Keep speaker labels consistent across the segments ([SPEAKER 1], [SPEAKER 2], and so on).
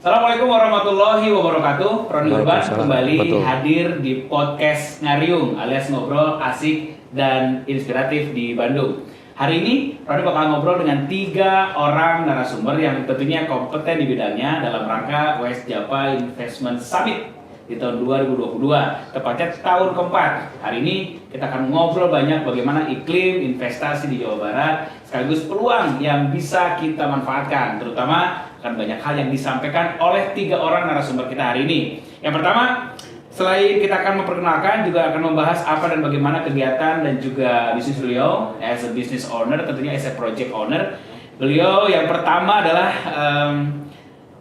[SPEAKER 1] Assalamualaikum warahmatullahi wabarakatuh. Roni Urban kembali
[SPEAKER 2] Betul.
[SPEAKER 1] hadir di podcast Ngariung alias ngobrol asik dan inspiratif di Bandung. Hari ini Roni bakal ngobrol dengan 3 orang narasumber yang tentunya kompeten di bidangnya dalam rangka West Java Investment Summit di tahun 2022, tepatnya tahun keempat. Hari ini kita akan ngobrol banyak bagaimana iklim investasi di Jawa Barat, sekaligus peluang yang bisa kita manfaatkan, terutama akan banyak hal yang disampaikan oleh 3 orang narasumber kita hari ini. Yang pertama, selain kita akan memperkenalkan, juga akan membahas apa dan bagaimana kegiatan dan juga bisnis beliau as a business owner, tentunya as a project owner. Beliau yang pertama adalah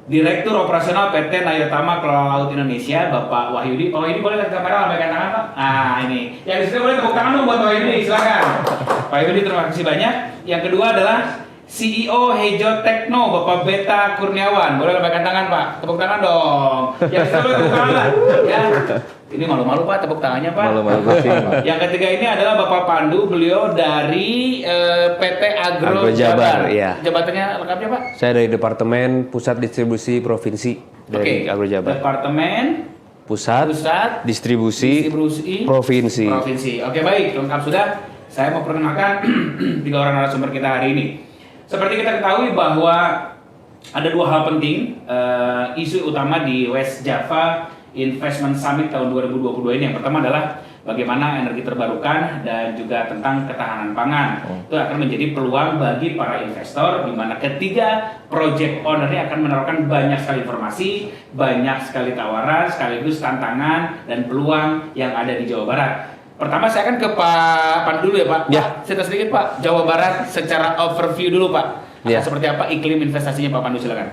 [SPEAKER 1] Direktur Operasional PT Nayotama Kelola Laut Indonesia, Bapak Wahyudi. Pak Wahyudi boleh lihat kamera, lambaikan tangan Pak. Nah ini, yang disitu boleh tepuk tangan dong buat Pak Wahyudi, silakan. Pak Wahyudi terima kasih banyak. Yang kedua adalah CEO Hejo Tekno, Bapak Beta Kurniawan. Boleh lambaikan tangan Pak, tepuk tangan dong. Yang disitu boleh tepuk tangan Pak. Ya. Ini malu-malu Pak, tepuk tangannya Pak.
[SPEAKER 2] Malu-malu sih.
[SPEAKER 1] Yang ketiga ini adalah Bapak Pandu, beliau dari PT Agro
[SPEAKER 2] Jabar, iya.
[SPEAKER 1] Jabatannya lengkapnya Pak?
[SPEAKER 2] Saya dari Departemen Pusat Distribusi Provinsi dari Agro Jabar.
[SPEAKER 1] Departemen
[SPEAKER 2] Pusat Distribusi Provinsi.
[SPEAKER 1] Oke baik, lengkap sudah. Saya mau perkenalkan 3 orang narasumber kita hari ini. Seperti kita ketahui bahwa ada 2 hal penting isu utama di West Java Investment Summit tahun 2022 ini. Yang pertama adalah bagaimana energi terbarukan dan juga tentang ketahanan pangan. Itu akan menjadi peluang bagi para investor, di mana ketiga project owner ini akan menawarkan banyak sekali informasi, banyak sekali tawaran, sekaligus tantangan dan peluang yang ada di Jawa Barat. Pertama saya akan ke Pak Pandu dulu ya Pak.
[SPEAKER 2] Ya.
[SPEAKER 1] Cerita sedikit Pak, Jawa Barat secara overview dulu Pak.
[SPEAKER 2] Ya.
[SPEAKER 1] Seperti apa iklim investasinya Pak Pandu, silakan.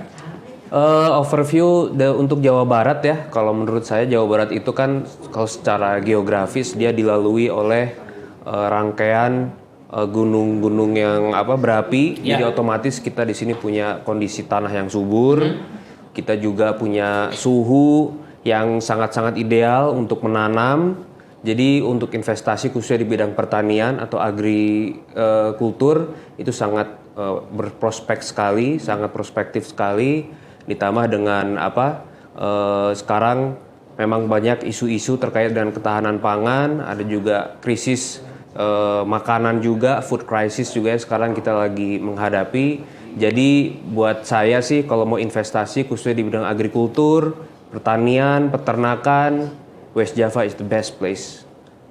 [SPEAKER 2] Overview untuk Jawa Barat ya. Kalau menurut saya Jawa Barat itu kan kalau secara geografis dia dilalui oleh rangkaian gunung-gunung yang berapi.
[SPEAKER 1] Ya.
[SPEAKER 2] Jadi otomatis kita di sini punya kondisi tanah yang subur. Kita juga punya suhu yang sangat-sangat ideal untuk menanam. Jadi untuk investasi khususnya di bidang pertanian atau agrikultur itu sangat berprospek sekali, sangat prospektif sekali. Ditambah dengan sekarang memang banyak isu-isu terkait dengan ketahanan pangan, ada juga krisis makanan juga, food crisis juga yang sekarang kita lagi menghadapi. Jadi buat saya sih kalau mau investasi khususnya di bidang agrikultur, pertanian, peternakan, West Java is the best place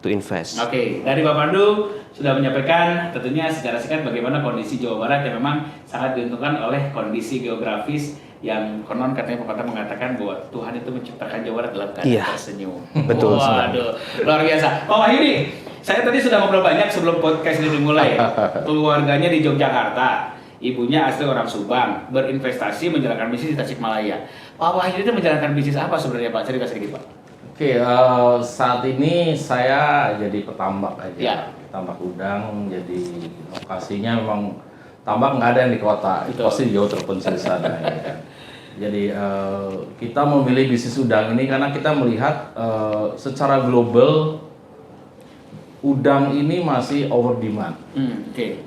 [SPEAKER 2] to invest.
[SPEAKER 1] Oke, dari Pak Pandu sudah menyampaikan tentunya secara singkat bagaimana kondisi Jawa Barat yang memang sangat diuntungkan oleh kondisi geografis yang konon katanya pepatah mengatakan bahwa Tuhan itu menciptakan Jawa Barat dalam keadaan tersenyum.
[SPEAKER 2] Betul.
[SPEAKER 1] Waduh, luar biasa. Pak Wahyudi, saya tadi sudah ngobrol banyak sebelum podcast ini dimulai. Keluarganya di Yogyakarta, ibunya asli orang Subang, berinvestasi menjalankan bisnis di Tasikmalaya. Pak Wahyudi itu menjalankan bisnis apa sebenarnya Pak? Cerita sedikit Pak.
[SPEAKER 3] Oke, saat ini saya jadi petambak aja,
[SPEAKER 1] Ya.
[SPEAKER 3] Tambak udang. Jadi lokasinya memang tambak nggak ada yang di kota, itu pasti jauh terpencil sana. Ya kan? Jadi kita memilih bisnis udang ini karena kita melihat secara global udang ini masih over demand.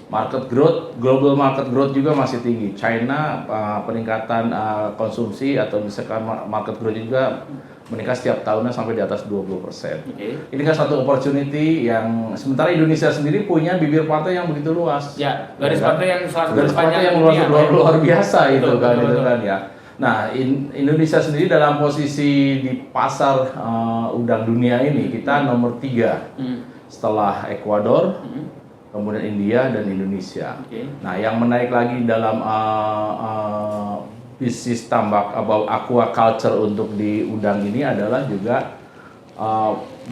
[SPEAKER 3] Market growth, global market growth juga masih tinggi. China peningkatan konsumsi atau misalkan market growth juga meningkat setiap tahunnya sampai di atas 20%. Ini kan satu opportunity yang sementara Indonesia sendiri punya bibir pantai yang begitu luas.
[SPEAKER 1] Ya, garis pantai yang
[SPEAKER 3] luar biasa itu
[SPEAKER 1] betul,
[SPEAKER 3] kan,
[SPEAKER 1] betul,
[SPEAKER 3] itu kan ya. Nah, Indonesia sendiri dalam posisi di pasar udang dunia ini kita nomor 3 setelah Ekuador, kemudian India dan Indonesia. Nah, yang menarik lagi dalam bisnis tambak aquaculture untuk di udang ini adalah juga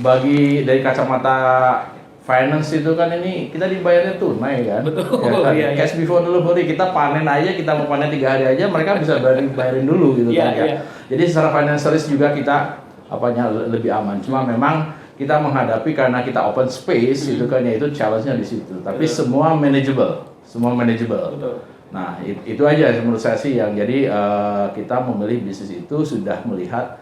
[SPEAKER 3] bagi dari kacamata finance itu kan ini kita dibayarnya tunai kan.
[SPEAKER 1] Betul.
[SPEAKER 3] Ya kan?
[SPEAKER 1] Iya.
[SPEAKER 3] Cash before delivery, kita panen aja, kita mau panen 3 hari aja mereka bisa bayarin dulu gitu kan ya.
[SPEAKER 1] Iya.
[SPEAKER 3] Jadi secara financial risk juga kita lebih aman. Cuma memang kita menghadapi karena kita open space itu kan ya, itu challenge-nya di situ. Tapi semua manageable.
[SPEAKER 1] Betul.
[SPEAKER 3] Nah, itu aja menurut saya sih yang jadi kita memilih bisnis itu sudah melihat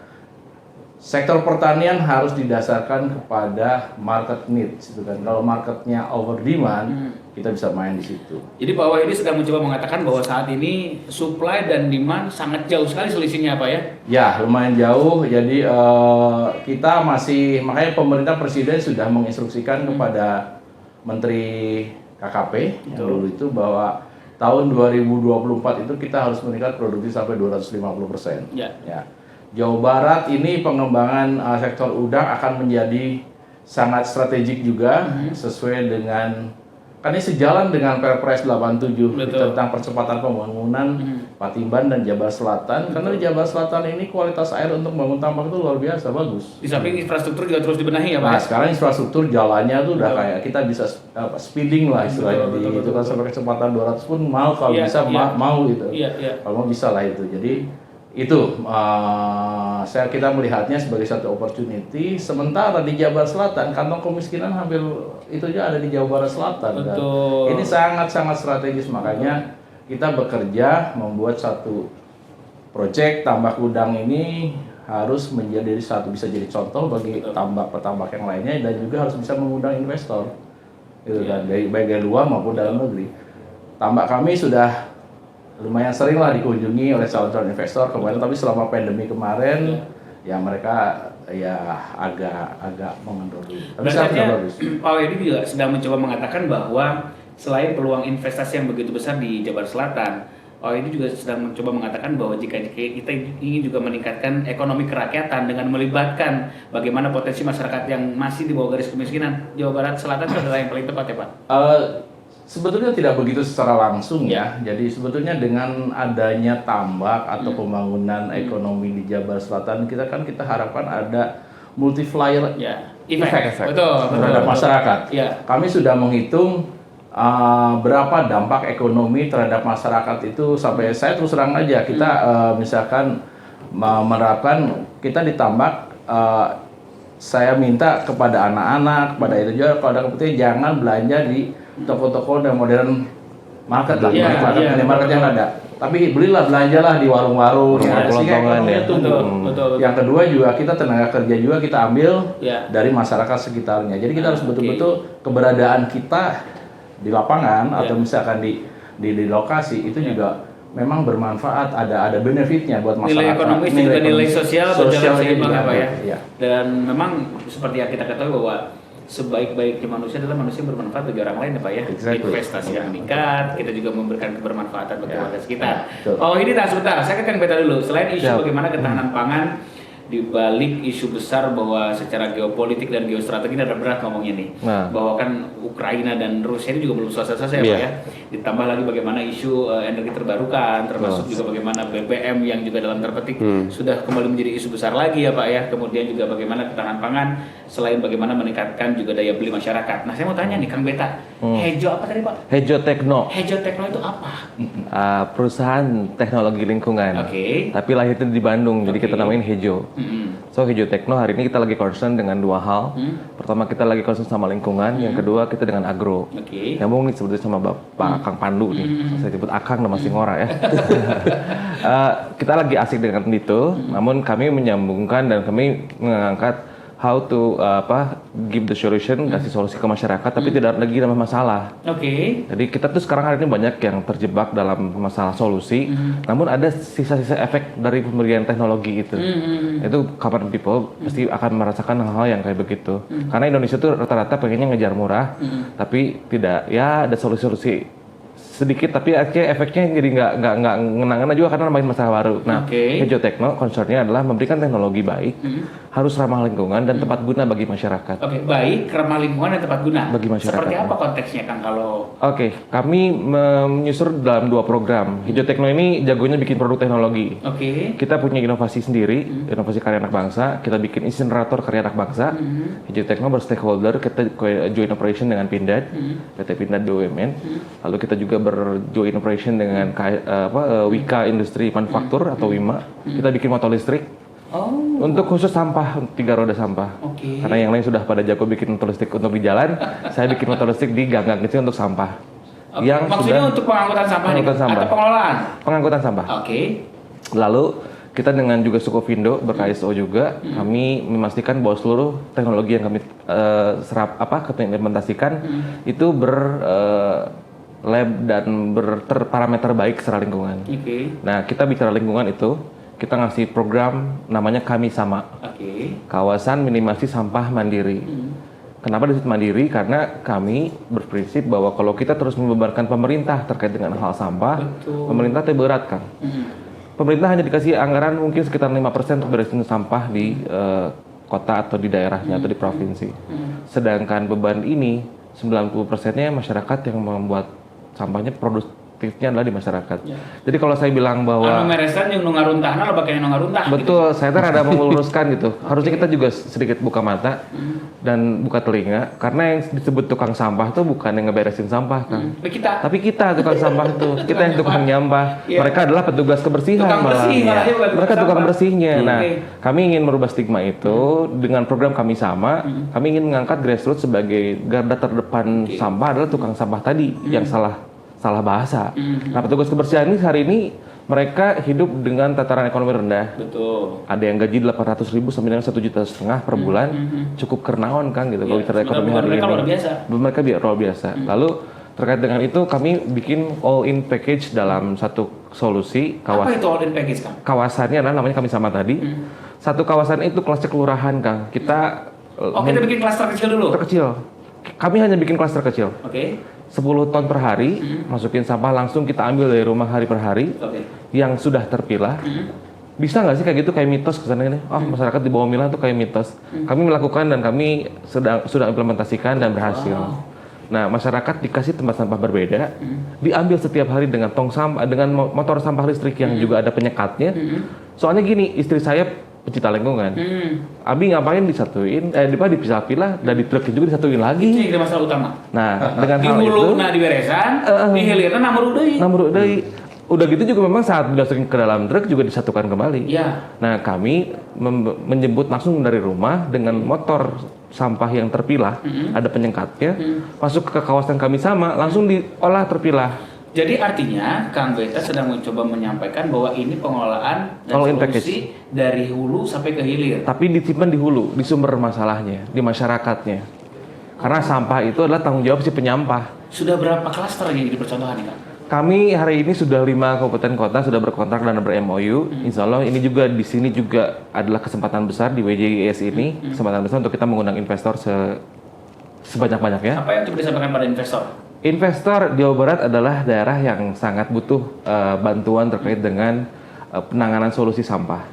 [SPEAKER 3] sektor pertanian harus didasarkan kepada market needs gitu kan. Kalau marketnya over demand, kita bisa main di situ.
[SPEAKER 1] Jadi Pak Wahidi sedang mencoba mengatakan bahwa saat ini supply dan demand sangat jauh sekali selisihnya Pak ya?
[SPEAKER 3] Ya, lumayan jauh. Jadi kita masih, makanya pemerintah presiden sudah menginstruksikan kepada Menteri KKP yang dulu itu bahwa tahun 2024 itu kita harus meningkat produksi sampai 250%.
[SPEAKER 1] Ya.
[SPEAKER 3] Ya. Jawa Barat ini pengembangan sektor udang akan menjadi sangat strategik juga sesuai dengan, kan ini sejalan dengan Perpres 87 tentang percepatan pembangunan Patimban dan Jabar Selatan. Karena di Jabar Selatan ini kualitas air untuk membangun tambak itu luar biasa bagus.
[SPEAKER 1] Di samping infrastruktur juga terus dibenahi ya Pak?
[SPEAKER 3] Nah sekarang infrastruktur jalannya tuh udah kayak kita bisa speeding lah istilahnya di itu kan sampai kecepatan 200 pun mau kalau bisa mau gitu. Kalau mau bisa lah itu. Jadi itu kita melihatnya sebagai satu opportunity. Sementara di Jabar Selatan kantong kemiskinan hampir itu aja ada di Jawa Barat Selatan. Kan? Ini sangat-sangat strategis, makanya kita bekerja membuat satu proyek tambak udang ini harus menjadi bisa jadi contoh bagi tambak-tambak yang lainnya, dan juga harus bisa mengundang investor gitu kan, baik dari luar maupun dalam negeri. Tambak kami sudah lumayan sering lah dikunjungi oleh calon-calon investor kemarin, tapi selama pandemi kemarin ya mereka ya agak mengendor dulu. Tapi sekarang bagus.
[SPEAKER 1] Pak Wahidi juga sedang mencoba mengatakan bahwa selain peluang investasi yang begitu besar di Jabar Selatan, Pak Wahidi juga sedang mencoba mengatakan bahwa jika kita ingin juga meningkatkan ekonomi kerakyatan dengan melibatkan bagaimana potensi masyarakat yang masih di bawah garis kemiskinan, Jawa Barat Selatan itu adalah yang paling tepat ya Pak?
[SPEAKER 3] Sebetulnya tidak begitu secara langsung ya. Jadi sebetulnya dengan adanya tambak atau pembangunan ekonomi di Jabar Selatan, kita harapkan ada multiplier effect terhadap masyarakat. Ya. Kami sudah menghitung berapa dampak ekonomi terhadap masyarakat itu sampai saya terus terang aja kita misalkan menerapkan kita ditambak. Saya minta kepada anak-anak, kepada itu juga kepada kemudian jangan belanja di toko-toko dan modern market lah, market yang ada. Tapi belilah, belanjalah di warung-warung, sehingga ekonominya tumbuh. Yang kedua juga kita tenaga kerja juga kita ambil dari masyarakat sekitarnya. Jadi kita harus betul-betul keberadaan kita di lapangan atau misalkan di lokasi itu juga memang bermanfaat, ada benefitnya buat masyarakat.
[SPEAKER 1] Nilai ekonomis dan juga nilai sosial berjalan seimbang ya Pak ya.
[SPEAKER 3] Ya.
[SPEAKER 1] Dan memang seperti yang kita ketahui bahwa sebaik-baiknya manusia adalah manusia yang bermanfaat bagi orang lain ya Pak ya. Investasi yang meningkat, kita juga memberikan kebermanfaatan bagi warga sekitar. Oh ini sebentar, saya ke Kang Beta dulu. Selain isu bagaimana ketahanan pangan, di balik isu besar bahwa secara geopolitik dan geostrategi ini ada berat ngomongnya nih, bahwa kan Ukraina dan Rusia ini juga belum selesai-selesai Pak ya. Ditambah lagi bagaimana isu energi terbarukan, termasuk juga bagaimana BBM yang juga dalam terpetik sudah kembali menjadi isu besar lagi ya Pak ya. Kemudian juga bagaimana ketahanan pangan, selain bagaimana meningkatkan juga daya beli masyarakat. Nah saya mau tanya nih Kang Beta, Hejo apa tadi Pak?
[SPEAKER 4] Hejo Tekno.
[SPEAKER 1] Hejo Tekno itu apa?
[SPEAKER 4] Perusahaan teknologi lingkungan. Tapi lahirnya di Bandung, jadi kita namain Hejo. So Hejo Tekno hari ini kita lagi concern dengan dua hal. Pertama kita lagi concern sama lingkungan, yang kedua kita dengan agro. Nyambung nih sebetulnya sama Bapak Kang Pandu nih. Saya sebut Akang nama Singora ya. Kita lagi asik dengan itu, namun kami menyambungkan dan kami mengangkat how to give the solution, kasih solusi ke masyarakat, tapi tidak lagi dalam masalah. Jadi kita tuh sekarang hari ini banyak yang terjebak dalam masalah solusi, namun ada sisa-sisa efek dari pemberian teknologi itu. Itu common people pasti akan merasakan hal-hal yang kayak begitu. Karena Indonesia tuh rata-rata pengennya ngejar murah, tapi tidak, ya ada solusi-solusi sedikit, tapi akhirnya efeknya jadi nggak ngena-ngena juga karena main masalah baru. Nah, Hejo Tekno concernnya adalah memberikan teknologi baik, harus ramah lingkungan dan tepat guna bagi masyarakat.
[SPEAKER 1] Baik, ramah lingkungan dan tepat guna
[SPEAKER 4] bagi masyarakat.
[SPEAKER 1] Seperti apa konteksnya Kang kalau?
[SPEAKER 4] Kami menyusur dalam dua program. Hejo Tekno ini jagonya bikin produk teknologi. Kita punya inovasi sendiri, inovasi karya anak bangsa. Kita bikin insinerator karya anak bangsa. Hejo Tekno berstakeholder, kita joint operation dengan Pindad, PT Pindad BUMN. Lalu kita juga berjoint operation dengan Wika Industri Manufaktur atau WIMA. Kita bikin motor listrik untuk khusus sampah, 3 roda sampah. Karena yang lain sudah pada jago bikin motor listrik untuk di jalan, saya bikin motor listrik di gang-gang kecil untuk sampah.
[SPEAKER 1] Yang maksudnya untuk pengangkutan sampah, atau pengelolaan?
[SPEAKER 4] Pengangkutan sampah. Lalu Kita dengan juga Sukovindo ber-KSO juga, kami memastikan bahwa seluruh teknologi yang kami kami implementasikan itu lab dan berparameter baik secara lingkungan. Nah, kita bicara lingkungan itu, kita ngasih program namanya Kami Sama. Kawasan minimasi sampah mandiri. Kenapa disebut mandiri? Karena kami berprinsip bahwa kalau kita terus membebankan pemerintah terkait dengan hal sampah, pemerintah berat kan. Pemerintah hanya dikasih anggaran mungkin sekitar 5% untuk beresin sampah di kota atau di daerahnya atau di provinsi. Sedangkan beban ini 90%-nya masyarakat yang membuat sampahnya produktifnya adalah di masyarakat. Jadi kalau saya bilang bahwa
[SPEAKER 1] meresan yang nungaruntahna lo pakai nungaruntah.
[SPEAKER 4] Betul, saya ada meluruskan gitu. Harusnya kita juga sedikit buka mata dan buka telinga, karena yang disebut tukang sampah itu bukan yang ngeberesin sampah kan. Tapi kita tukang sampah itu, kita yang tukang nyampah. Mereka adalah petugas kebersihan malah. Mereka tukang bersihnya. Nah, kami ingin merubah stigma itu dengan program Kami Sama. Kami ingin mengangkat grassroots sebagai garda terdepan sampah adalah tukang sampah tadi yang salah bahasa. Nah, petugas kebersihan ini hari ini mereka hidup dengan tataran ekonomi rendah.
[SPEAKER 1] Betul.
[SPEAKER 4] Ada yang gaji 800.000 sampai dengan 1,5 juta per bulan, cukup kernaon kan gitu. Kalau bicara ekonomi hari ini. Mereka luar biasa. Lalu terkait dengan itu kami bikin all in package dalam satu solusi
[SPEAKER 1] kawasan. Apa itu all in package, Kang?
[SPEAKER 4] Kawasannya adalah namanya Kami Sama tadi. Satu kawasan itu klaster kelurahan, Kang. Kita
[SPEAKER 1] kita bikin klaster kecil dulu.
[SPEAKER 4] Terkecil. Kami hanya bikin klaster kecil. 10 ton per hari, masukin sampah langsung kita ambil dari rumah hari per hari, yang sudah terpilah. Bisa nggak sih kayak gitu, kayak mitos kesannya ini? Masyarakat di bawah milah tuh kayak mitos. Kami melakukan dan kami sudah implementasikan dan berhasil. Nah, masyarakat dikasih tempat sampah berbeda, diambil setiap hari dengan tong sampah, dengan motor sampah listrik yang juga ada penyekatnya. Soalnya gini, istri saya pecinta lingkungan. Abi ngapain disatuin, dipisah-pilah dan di truk juga disatuin lagi.
[SPEAKER 1] Itu yang masalah utama.
[SPEAKER 4] Nah, dengan hal itu
[SPEAKER 1] di beresan, di hilirna namur deui.
[SPEAKER 4] Udah gitu juga memang saat dimasukin ke dalam truk juga disatukan kembali. Nah, kami menjemput langsung dari rumah dengan motor sampah yang terpilah, ada penyekatnya, masuk ke kawasan Kami Sama, langsung diolah terpilah.
[SPEAKER 1] Jadi artinya Kang Beta sedang mencoba menyampaikan bahwa ini pengelolaan dan solusi dari hulu sampai ke hilir.
[SPEAKER 4] Tapi disimpan di hulu, di sumber masalahnya, di masyarakatnya. Karena sampah itu adalah tanggung jawab si penyampah.
[SPEAKER 1] Sudah berapa klaster yang jadi percontohan nih, Kang?
[SPEAKER 4] Kami hari ini sudah 5 kabupaten kota sudah berkontrak dan ber-MOU. Insya Allah ini juga di sini juga adalah kesempatan besar di WJIS ini, kesempatan besar untuk kita mengundang investor sebanyak-banyaknya.
[SPEAKER 1] Apa yang coba disampaikan pada investor?
[SPEAKER 4] Investor Jawa Barat adalah daerah yang sangat butuh bantuan terkait dengan penanganan solusi sampah.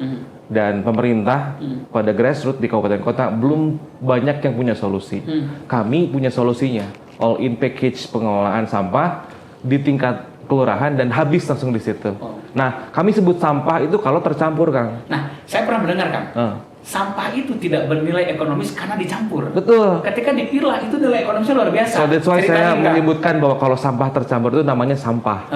[SPEAKER 4] Dan pemerintah pada grassroots di kabupaten kota belum banyak yang punya solusi. Kami punya solusinya, all in package pengelolaan sampah di tingkat kelurahan dan habis langsung di situ. Nah, kami sebut sampah itu kalau tercampur, Kang.
[SPEAKER 1] Nah, saya pernah mendengar, Kang. Sampah itu tidak bernilai ekonomis karena dicampur.
[SPEAKER 4] Betul.
[SPEAKER 1] Ketika dipilah itu nilai ekonomisnya luar biasa.
[SPEAKER 4] So that's why saya menyebutkan bahwa kalau sampah tercampur itu namanya sampah.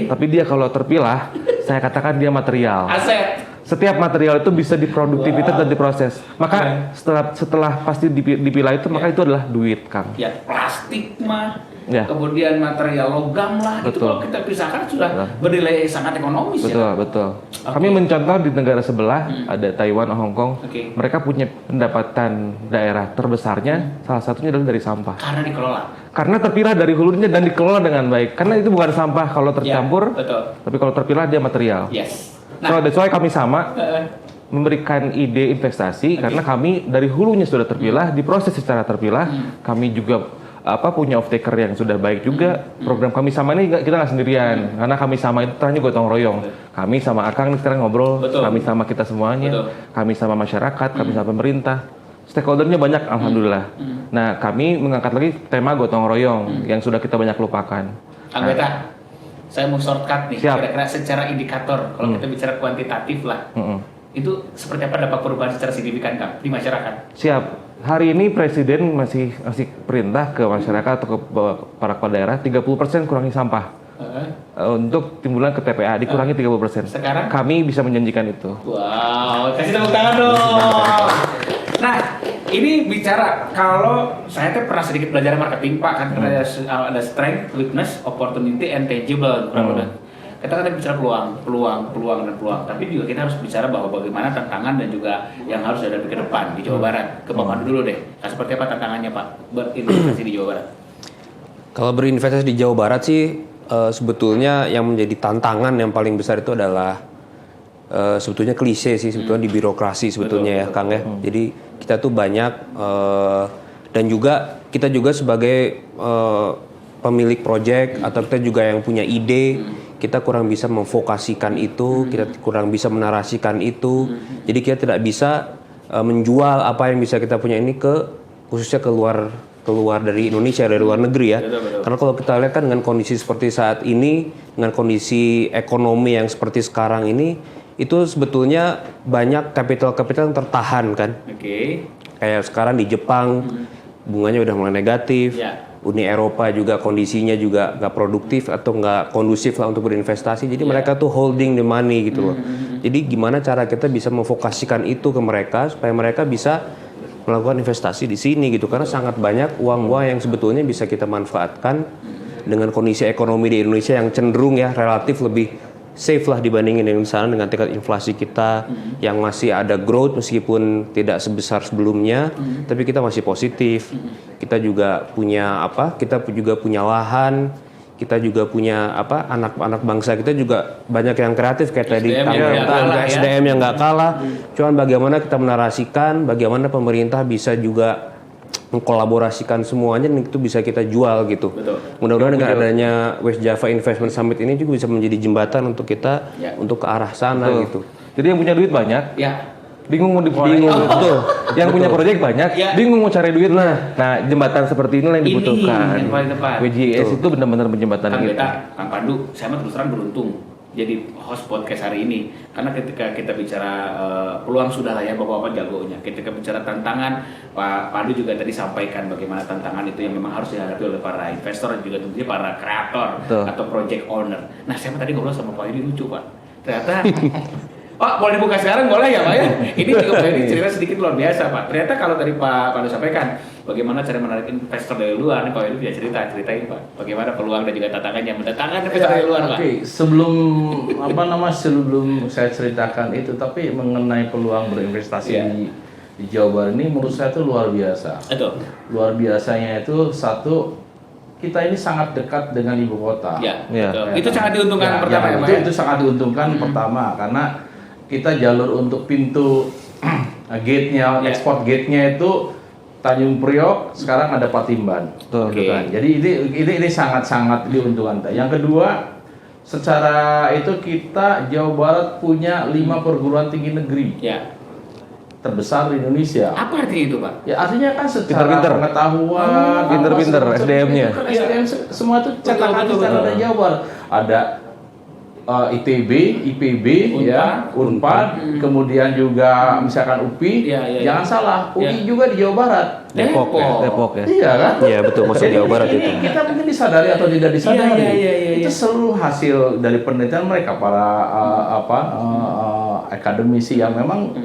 [SPEAKER 4] Tapi dia kalau terpilah, saya katakan dia material.
[SPEAKER 1] Aset.
[SPEAKER 4] Setiap material itu bisa diproduktivitas dan diproses. Maka setelah pasti dipilah itu, maka itu adalah duit, Kang.
[SPEAKER 1] Ya, plastik mah. Kemudian material logam lah, itu kalau kita pisahkan sudah bernilai sangat ekonomis.
[SPEAKER 4] Betul. Kami mencontoh di negara sebelah, ada Taiwan, Hong Kong. Mereka punya pendapatan daerah terbesarnya, salah satunya adalah dari sampah.
[SPEAKER 1] Karena dikelola.
[SPEAKER 4] Karena terpilah dari hulunya dan dikelola dengan baik. Karena itu bukan sampah kalau tercampur, tapi kalau terpilah dia material.
[SPEAKER 1] Nah,
[SPEAKER 4] so that's why Kami Sama memberikan ide investasi karena kami dari hulunya sudah terpilah, diproses secara terpilah. Kami juga punya off taker yang sudah baik juga. Program Kami Sama ini kita nggak sendirian, karena Kami Sama itu ternyata gotong royong. Kami sama Akang nih sekarang ngobrol. Kami sama kita semuanya. Kami sama masyarakat, kami sama pemerintah. Stakeholdernya banyak, alhamdulillah. Nah, kami mengangkat lagi tema gotong royong yang sudah kita banyak lupakan.
[SPEAKER 1] Kang Beta, saya mau shortcut nih. Kira-kira secara indikator, kalau kita bicara kuantitatif lah. Itu seperti apa dampak perubahan secara signifikan, Kang, di masyarakat?
[SPEAKER 4] Siap. Hari ini Presiden masih perintah ke masyarakat atau ke para kepala daerah 30% kurangi sampah. Untuk timbulan ke TPA dikurangi 30%. Sekarang kami bisa menjanjikan itu.
[SPEAKER 1] Wow, kasih tepuk tangan dong. Nah, ini bicara kalau saya pernah sedikit belajar marketing, Pak, kan ada strength, weakness, opportunity, and tangible kurang lebih. kita kan bicara peluang, tapi juga kita harus bicara bahwa bagaimana tantangan dan juga yang harus dihadapi ke depan di Jawa Barat. Ke Pak Pandu dulu deh. Nah, seperti apa tantangannya Pak berinvestasi di Jawa Barat?
[SPEAKER 2] Kalau berinvestasi di Jawa Barat sih sebetulnya yang menjadi tantangan yang paling besar itu adalah sebetulnya klise sih sebetulnya di birokrasi sebetulnya betul. Kang ya. Jadi kita tuh banyak dan juga kita juga sebagai pemilik proyek atau kita juga yang punya ide, kita kurang bisa memfokasikan itu, kita kurang bisa menarasikan itu. Jadi kita tidak bisa menjual apa yang bisa kita punya ini khususnya keluar dari Indonesia, dari luar negeri ya. Betul. Karena kalau kita lihat kan dengan kondisi seperti saat ini, dengan kondisi ekonomi yang seperti sekarang ini, itu sebetulnya banyak kapital yang tertahan kan. Kayak sekarang di Jepang bunganya udah mulai negatif. Uni Eropa juga kondisinya juga nggak produktif atau nggak kondusif lah untuk berinvestasi. Jadi mereka tuh holding the money gitu loh. Jadi gimana cara kita bisa memfokasikan itu ke mereka supaya mereka bisa melakukan investasi di sini gitu. Karena sangat banyak uang-uang yang sebetulnya bisa kita manfaatkan dengan kondisi ekonomi di Indonesia yang cenderung ya relatif lebih safe lah dibandingin dengan sana dengan tingkat inflasi kita yang masih ada growth meskipun tidak sebesar sebelumnya, tapi kita masih positif. Kita juga punya kita juga punya lahan, kita juga punya anak-anak bangsa kita juga banyak yang kreatif kayak tadi SDM yang nggak kalah. Cuman bagaimana kita menarasikan, bagaimana pemerintah bisa juga mengkolaborasikan semuanya dan itu bisa kita jual gitu. Mudah-mudahan dengan adanya West Java Investment Summit ini juga bisa menjadi jembatan untuk kita untuk ke arah sana gitu.
[SPEAKER 4] Jadi yang punya duit banyak, bingung mau betul. Yang punya proyek banyak, bingung mau cari duit. Nah, jembatan seperti ini yang dibutuhkan. WJS itu benar-benar menjembatani
[SPEAKER 1] kita. Kang Pandu, saya mah terus terang beruntung jadi host podcast hari ini karena ketika kita bicara peluang sudah lah ya bapak-bapak jagonya. Ketika bicara tantangan, Pak Pandu juga tadi sampaikan bagaimana tantangan itu yang memang harus dihadapi oleh para investor dan juga tentunya para kreator atau project owner. Nah, saya tadi ngobrol sama Pak Yudi lucu Pak. Ternyata Pak, boleh dibuka sekarang boleh ya Pak ya? Ini juga ini cerita sedikit luar biasa Pak. Ternyata kalau tadi Pak Pandu sampaikan bagaimana cara menarik investor dari luar, nih Pak Yudi bisa ceritain Pak. Bagaimana peluang dan juga tantangan yang mendatangkan investor dari luar Pak.
[SPEAKER 3] Sebelum sebelum saya ceritakan itu, tapi mengenai peluang berinvestasi di Jawa Barat ini menurut saya itu luar biasa. Luar biasanya itu satu, kita ini sangat dekat dengan ibu kota.
[SPEAKER 1] Itu sangat diuntungkan pertama ya Pak.
[SPEAKER 3] Itu sangat diuntungkan pertama karena kita jalur untuk pintu gate-nya, ekspor gate-nya itu Tanjung Priok, sekarang ada Patimban. Jadi ini sangat-sangat diuntungkan. Yang kedua, secara itu kita Jawa Barat punya 5 perguruan tinggi negeri terbesar di Indonesia.
[SPEAKER 1] Apa artinya itu Pak?
[SPEAKER 3] Ya artinya kan secara pengetahuan,
[SPEAKER 4] pinter-pinter SDM-nya.
[SPEAKER 3] SDM semua itu cetakan dari Jawa Barat. Ada ITB, IPB, Unpad, kemudian juga misalkan UPI. Jangan salah, UI juga di Jawa Barat.
[SPEAKER 2] Depok ya.
[SPEAKER 3] Iya kan?
[SPEAKER 2] Iya betul, masuk Jawa Barat itu.
[SPEAKER 3] Kita mungkin disadari atau tidak disadari. Itu seluruh hasil dari penelitian mereka para akademisi yang memang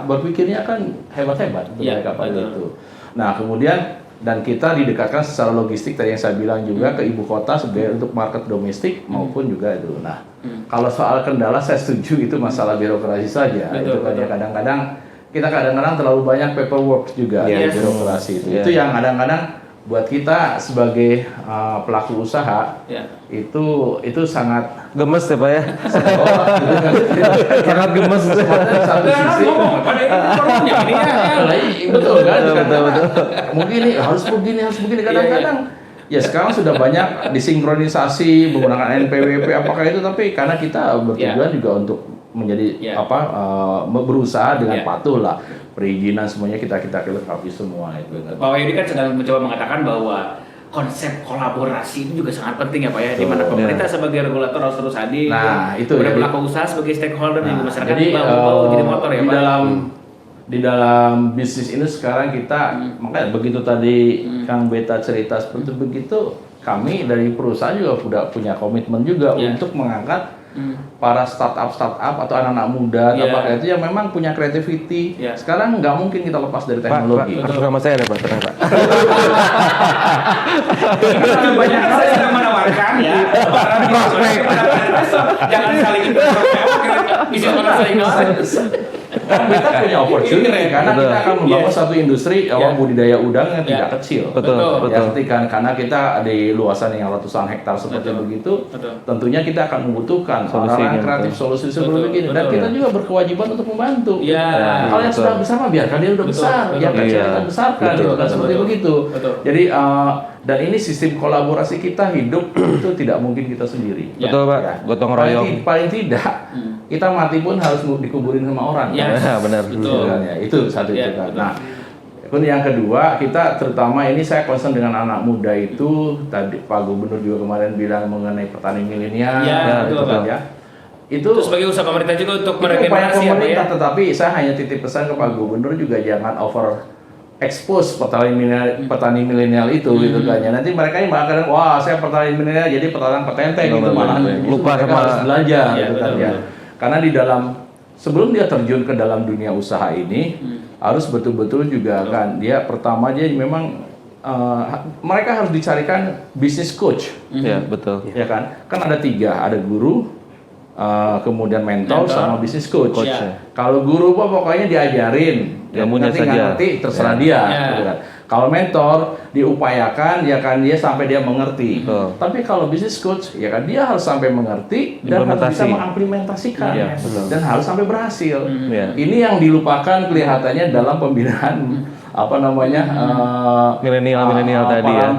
[SPEAKER 3] berpikirnya kan hebat-hebat mereka pada itu. Nah kemudian dan kita didekatkan secara logistik tadi yang saya bilang juga ke ibu kota sebagai untuk market domestik maupun juga itu. Nah, kalau soal kendala saya setuju itu masalah birokrasi saja. Itu kan ya kadang-kadang kita terlalu banyak paperwork juga di birokrasi itu. Itu yang kadang-kadang buat kita sebagai pelaku usaha itu sangat
[SPEAKER 4] gemes ya Pak ya. Sangat gemes.
[SPEAKER 3] Satu sisi betul kan? Mungkin ini harus begini kadang-kadang. Ya sekarang sudah banyak disinkronisasi menggunakan NPWP apakah itu, tapi karena kita bertujuan juga untuk menjadi berusaha dengan patuh lah, perizinan semuanya kita lengkapi semua itu.
[SPEAKER 1] Pak Wahyudi kan sedang mencoba mengatakan bahwa konsep kolaborasi itu juga sangat penting ya Pak ya, di mana pemerintah sebagai regulator harus terus hadir, kemudian pelaku usaha sebagai stakeholder dan masyarakat jadi motor ya Pak.
[SPEAKER 3] Di dalam bisnis ini sekarang kita makanya begitu tadi Kang Beta cerita seperti begitu, kami dari perusahaan juga sudah punya komitmen juga untuk mengangkat para startup atau anak-anak muda apa itu yang memang punya creativity. Sekarang nggak mungkin kita lepas dari teknologi.
[SPEAKER 4] Pak, nama saya ada Pak, tenang Pak.
[SPEAKER 1] Banyak hal saya sedang menawarkan ya. Jangan saling bisa saling
[SPEAKER 3] Kan kita punya opportunity karena kita akan membangun satu industri budidaya udang yang tidak kecil.
[SPEAKER 4] Betul.
[SPEAKER 3] Karena kita di luasan yang ratusan hektar seperti begitu, tentunya kita akan membutuhkan orang kreatif solusi seperti ini dan kita juga berkewajiban untuk membantu. Kalau yang sudah besar mah biarkan dia udah besar, yang kecil kita besarkan, seperti begitu. Jadi dan ini sistem kolaborasi kita hidup itu tidak mungkin kita sendiri.
[SPEAKER 4] Betul Pak, gotong royong.
[SPEAKER 3] Paling tidak kita mati pun harus dikuburin sama orang.
[SPEAKER 4] Benar.
[SPEAKER 3] Betul. Itu satu itu kan. Nah, kemudian yang kedua kita terutama ini saya concern dengan anak muda itu tadi Pak Gubernur juga kemarin bilang mengenai petani milenial.
[SPEAKER 1] Betul kan
[SPEAKER 3] ya. Itu
[SPEAKER 1] sebagai usaha pemerintah juga untuk
[SPEAKER 3] upaya pemerintah, tetapi saya hanya titip pesan ke Pak Gubernur juga jangan over expose petani milenial itu gitu kan ya. Nanti mereka yang bakal wah saya petani milenial jadi petani petenteng gitu malah
[SPEAKER 4] lupa sama
[SPEAKER 3] harus belajar gitu kan ya. Karena di dalam sebelum dia terjun ke dalam dunia usaha ini harus betul-betul juga kan dia pertama dia memang mereka harus dicarikan business coach.
[SPEAKER 4] Ya betul.
[SPEAKER 3] Ya kan ada 3, ada guru, kemudian mentor sama business coach. Kalau guru pokoknya diajarin,
[SPEAKER 4] ilmunya
[SPEAKER 3] nanti
[SPEAKER 4] saja.
[SPEAKER 3] ngerti terserah dia. Gitu kan. Kalau mentor diupayakan ya kan dia sampai dia mengerti. Tapi kalau business coach ya kan dia harus sampai mengerti dan harus bisa mengimplementasikan dan harus sampai berhasil. Ini yang dilupakan kelihatannya dalam pembinaan
[SPEAKER 4] milenial tadi ya.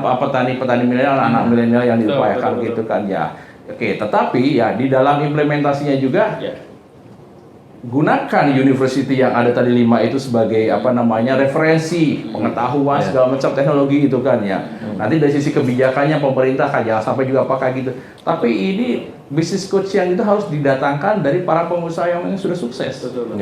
[SPEAKER 3] Petani milenial, anak milenial yang diupayakan gitu kan ya. Oke, tetapi ya di dalam implementasinya juga gunakan university yang ada tadi 5 itu sebagai referensi pengetahuan segala macam teknologi itu kan ya. Nanti dari sisi kebijakannya pemerintah kan jangan sampai juga pakai gitu. Tapi ini business coach yang itu harus didatangkan dari para pengusaha yang sudah sukses. Betul.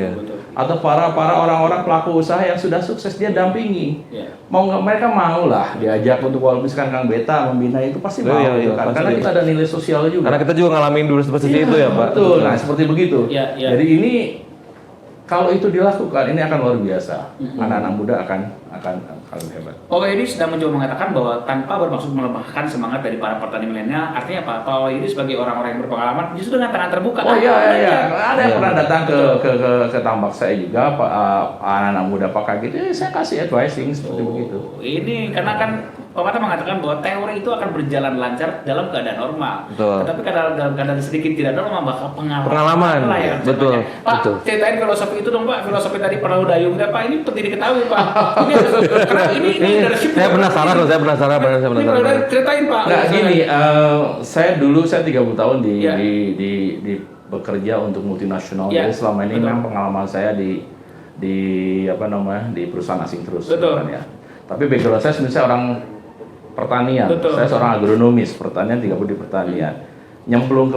[SPEAKER 3] Atau para orang-orang pelaku usaha yang sudah sukses dia dampingi. Mau nggak mereka mau lah diajak untuk kalau misalkan Kang Beta membina itu pasti mau kan. Karena kita ada nilai sosial juga.
[SPEAKER 4] Karena kita juga ngalamin dulu seperti itu ya Pak.
[SPEAKER 3] Betul. Nah seperti begitu. Jadi ini kalau itu dilakukan ini akan luar biasa. Anak-anak muda akan hebat.
[SPEAKER 1] ini sedang mencoba mengatakan bahwa tanpa bermaksud melemahkan semangat dari para petani milenial, artinya apa? Kalau ini sebagai orang-orang yang berpengalaman justru dengan tangan terbuka.
[SPEAKER 3] Ada yang pernah datang ke tambak saya juga anak-anak muda pakai gitu. Saya kasih advising seperti begitu.
[SPEAKER 1] Ini karena kan pepatah mengatakan bahwa teori itu akan berjalan lancar dalam keadaan normal. Tetapi dalam keadaan sedikit tidak normal bakal pengalaman lah ya.
[SPEAKER 4] Betul.
[SPEAKER 1] Pak, ceritain filosofi itu dong Pak. Filosofi tadi perahu dayung Pak. Ini penting diketahui Pak. Ini
[SPEAKER 4] saya penasaran.
[SPEAKER 1] Ceritain Pak.
[SPEAKER 3] Nah gini, saya 30 tahun di bekerja untuk multinasional. Jadi selama ini memang pengalaman saya di perusahaan asing terus. Kan, ya. Tapi background saya sebenarnya orang pertanian. Saya seorang agronomis, pertanian 30 di pertanian. Nyemplung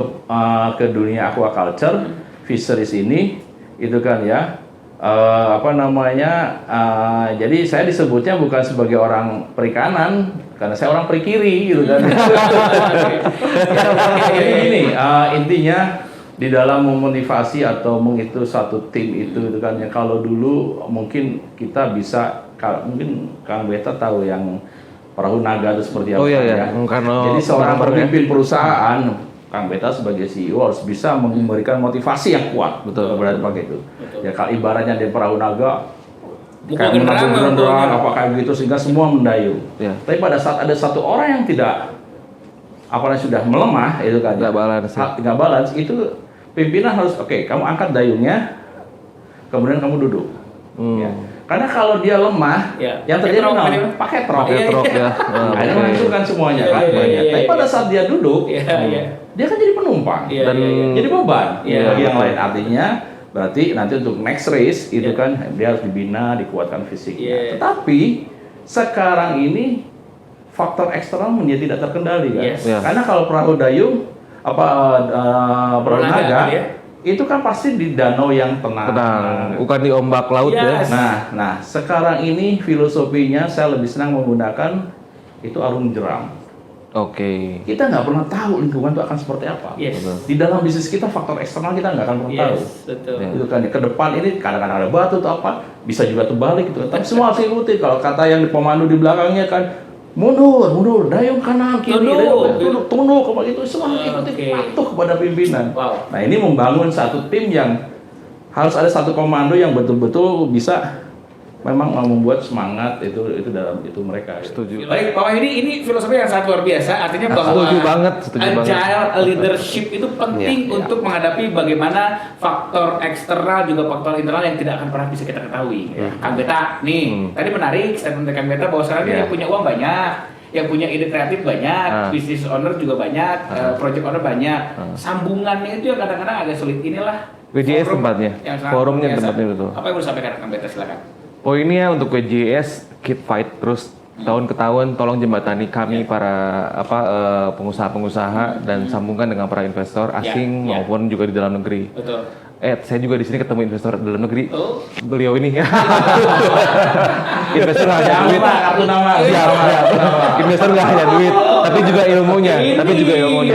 [SPEAKER 3] ke dunia aquaculture, fisheries ini itu kan ya. Jadi saya disebutnya bukan sebagai orang perikanan karena saya orang perikiri gitu kan. Jadi gini, intinya di dalam memotivasi atau mengitu satu tim itu kan ya, kalau dulu mungkin kita bisa mungkin Kang Beta tahu yang perahu naga itu seperti apa ya. Jadi seorang pemimpin perusahaan Kang Beta sebagai CEO harus bisa memberikan motivasi yang kuat kepada pakai itu. Ya kalau ibaratnya di perahu naga kayak menabung apa kayak gitu sehingga semua mendayung. Tapi pada saat ada satu orang yang tidak sudah melemah itu kan nggak balance itu pimpinan harus kamu angkat dayungnya kemudian kamu duduk. Karena kalau dia lemah, yang terjadi pakai truk ya. Akhirnya menghancurkan semuanya kan. Tapi pada saat dia duduk, dia kan jadi penumpang dan jadi beban bagi yang lain. Artinya berarti nanti untuk next race itu kan dia harus dibina, dikuatkan fisiknya. Tetapi sekarang ini faktor eksternal menjadi tidak terkendali kan. Karena kalau perahu dayung perahu naga itu kan pasti di danau yang tenang,
[SPEAKER 4] bukan di ombak laut ya.
[SPEAKER 3] Nah, sekarang ini filosofinya saya lebih senang menggunakan itu arung jeram.
[SPEAKER 4] Oke.
[SPEAKER 3] Kita nggak pernah tahu lingkungan itu akan seperti apa.
[SPEAKER 1] Yes.
[SPEAKER 3] Di dalam bisnis kita faktor eksternal kita nggak akan pernah tahu.
[SPEAKER 1] Betul.
[SPEAKER 3] Itu kan ke depan ini kadang-kadang ada batu atau apa, bisa juga terbalik gitu. Tapi semua harus ikuti. Kalau kata yang di pemandu di belakangnya kan mundur, dayung kanan kiri, tunduk kepada itu semua ikuti, patuh kepada pimpinan.
[SPEAKER 1] Wow.
[SPEAKER 3] Nah ini membangun satu tim yang harus ada satu komando yang betul-betul bisa memang membuat semangat itu dalam itu mereka.
[SPEAKER 4] Setuju.
[SPEAKER 1] Baik, Pak Wahyudi, ini filosofi yang sangat luar biasa. Artinya bahwa
[SPEAKER 4] Setuju banget.
[SPEAKER 1] agile leadership itu penting untuk menghadapi bagaimana faktor eksternal juga faktor internal yang tidak akan pernah bisa kita ketahui. Kang Beta, nih tadi menarik statement dari Kang Beta bahwa sekarang dia punya uang banyak, yang punya ide kreatif banyak, business owner juga banyak, project owner banyak. Sambungannya itu yang kadang-kadang agak sulit. Inilah
[SPEAKER 4] WJS tempatnya, forumnya tempatnya itu.
[SPEAKER 1] Apa yang mau disampaikan Kang Beta, silakan.
[SPEAKER 4] Poinnya untuk WJS keep fight terus tahun ke tahun, tolong jembatani kami para pengusaha-pengusaha dan sambungkan dengan para investor asing maupun juga di dalam negeri.
[SPEAKER 1] Betul.
[SPEAKER 4] Saya juga di sini ketemu investor dalam negeri. Beliau ini. Investor nggak hanya duit.
[SPEAKER 3] Kartu nama.
[SPEAKER 4] Investor nggak hanya duit, tapi juga ilmunya.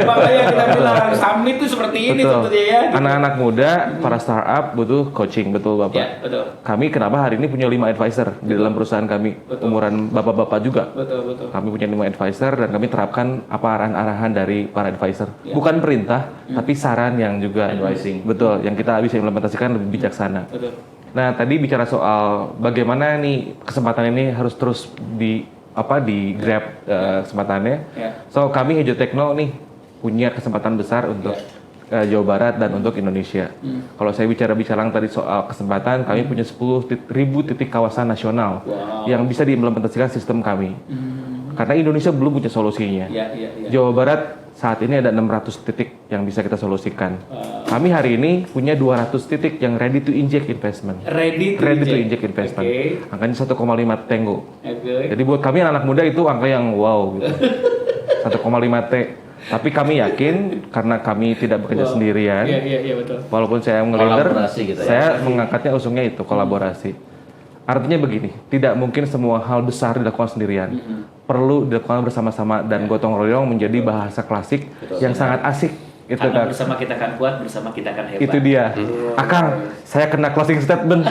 [SPEAKER 1] Makanya kita bilang summit itu seperti ini tentunya ya.
[SPEAKER 4] Anak-anak muda, para startup butuh coaching, betul Bapak.
[SPEAKER 1] Ya, betul.
[SPEAKER 4] Kami kenapa hari ini punya 5 advisor di dalam perusahaan kami, umuran bapak-bapak juga.
[SPEAKER 1] Betul.
[SPEAKER 4] Kami punya 5 advisor dan kami terapkan apa arahan-arahan dari para advisor. Bukan perintah, tapi saran yang juga
[SPEAKER 3] advising.
[SPEAKER 4] Betul, yang kita bisa implementasikan lebih bijaksana.
[SPEAKER 1] Betul.
[SPEAKER 4] Nah, tadi bicara soal bagaimana nih kesempatan ini harus terus di grab kesempatannya. So, kami Hejo Tekno nih punya kesempatan besar untuk Jawa Barat dan untuk Indonesia. Kalau saya bicara tadi soal kesempatan, kami punya 10.000 titik kawasan nasional yang bisa diimplementasikan sistem kami. Karena Indonesia belum punya solusinya. Jawa Barat saat ini ada 600 titik yang bisa kita solusikan. Kami hari ini punya 200 titik yang ready to inject investment. Ready to inject investment. Angkanya 1,5 Tango. Jadi buat kami anak muda itu angka yang wow gitu. 1,5 T. Tapi kami yakin karena kami tidak bekerja sendirian.
[SPEAKER 1] Betul.
[SPEAKER 4] Walaupun saya nge-leader, saya mengangkatnya usungnya itu kolaborasi. Artinya begini, tidak mungkin semua hal besar dilakukan sendirian. Perlu dilakukan bersama-sama dan gotong royong menjadi bahasa klasik yang sangat asik. Itu
[SPEAKER 1] karena bersama kita akan kuat, bersama kita akan hebat.
[SPEAKER 4] Itu dia. Akang, saya kena closing statement.